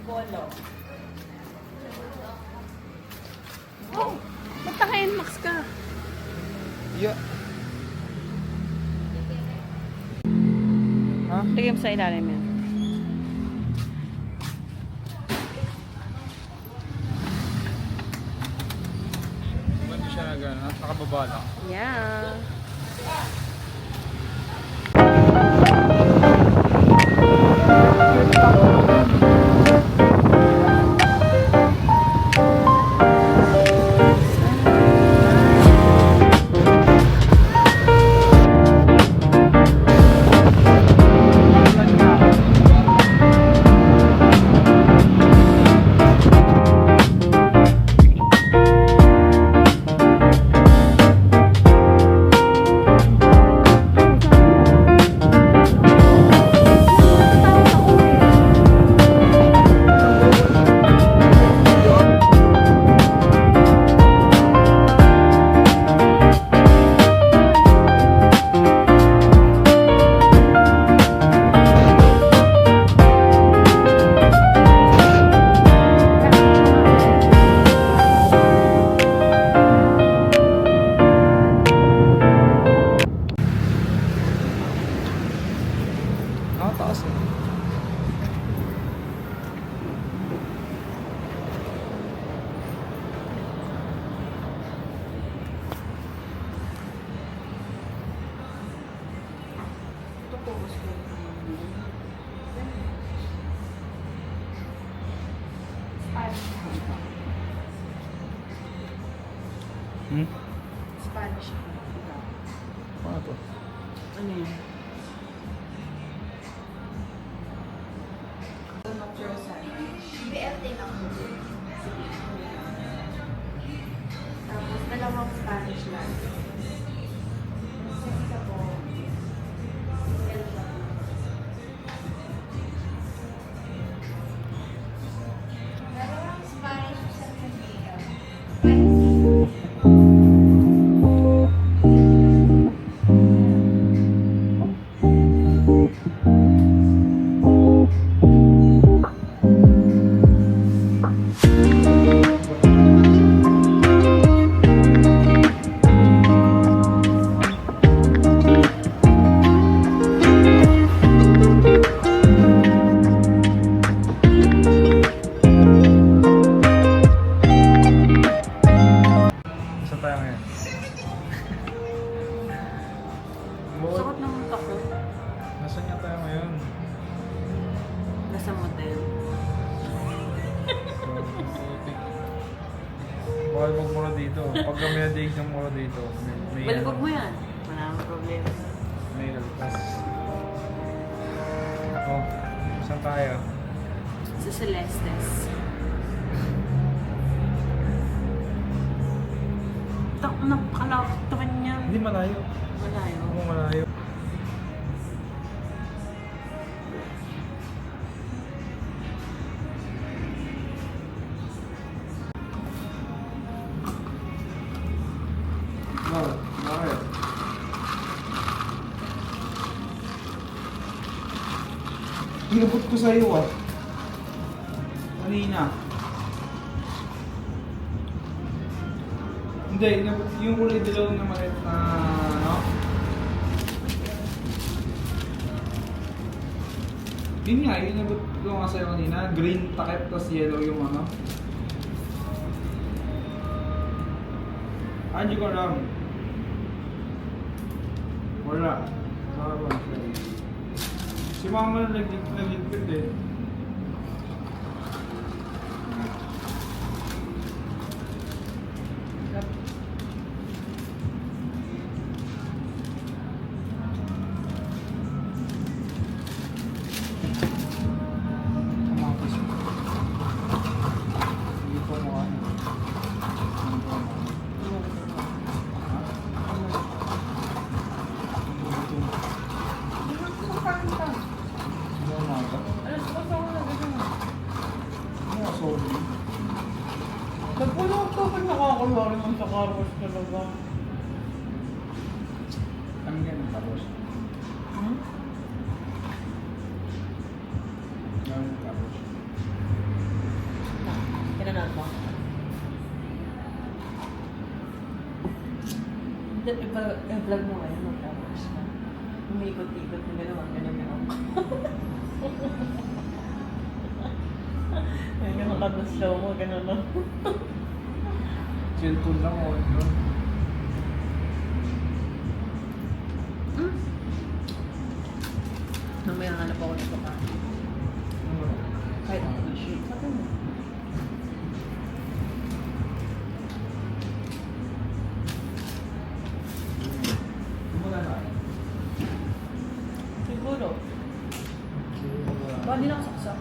Polo. Oh, ba't naka-NMAX ka? Yeah. Ha? Lagyan mo sa ilalim yan. Hindi siya nakababa lang. Yeah. Nakataas eh. Hmm? Spanish. Paano to? Ano yan? BLT lang. Tapos dalawang Spanish lang. Isa po. Dalawang Spanish sa BL. Saan tayo ngayon? Sakot ng mata ko. Nasaan nga tayo ngayon? Nasa motel. Bawal magmura dito. Pag kami nadig ng mura dito, may Balibog mo yan. Wala akong problema. may lalpas. Oh, saan tayo? Sa Celestes. Napakalawak naman niya. Hindi malayo. Malayo. Oo, malayo. Bakit? Inabot ko sa iyo ah. Kanina. Hindi, yung kulay dilaw na maliit na ano? Yun nga, yung inabot ko nga sa'yo kanina. Green takip, tas yellow yung ano. Hindi ko alam. Wala. Saka ba? Si mama na nagligpit eh. Nagpuno ko pag nakakulo rin ang sa car wash talaga. Ano ganun tapos? Hmm? Ganun tapos. I-vlog mo ngayon, mag-flowers ka. Umikot-ikot na gano'n, ganyan ako. Ay, ganun ka na slow mo, ganun lang. Cellphone lang o yun. Mamaya hanap ako nito ka. Kahit ako shit. Sabi mo. Wala na. Siguro. Baka di na kasaksak.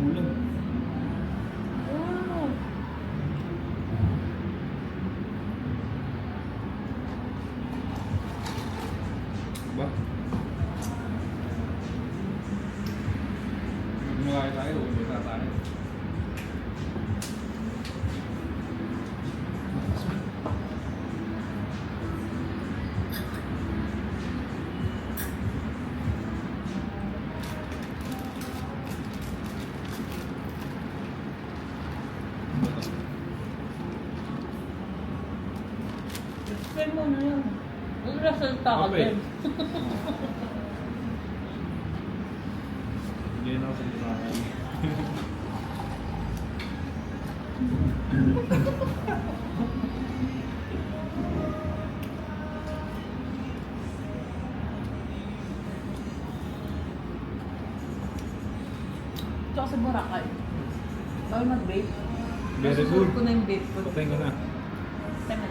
Ulam. Wow. Ba? Kumakain tayo, ulit na tayo. Explain mo na yun. Ang resulta ka Kape. din. Hindi na ako sa libangan. Tsaka sa Boracay. Bawal mag-vape. Very Nasusunod good. ko na yung vape ko. Patay ka na. Tama.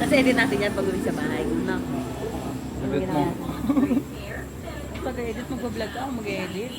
Kasi edit natin yan pag uwi sa bahay. No? Edit mo. Pag-edit, mag-vlog ka, mag-edit.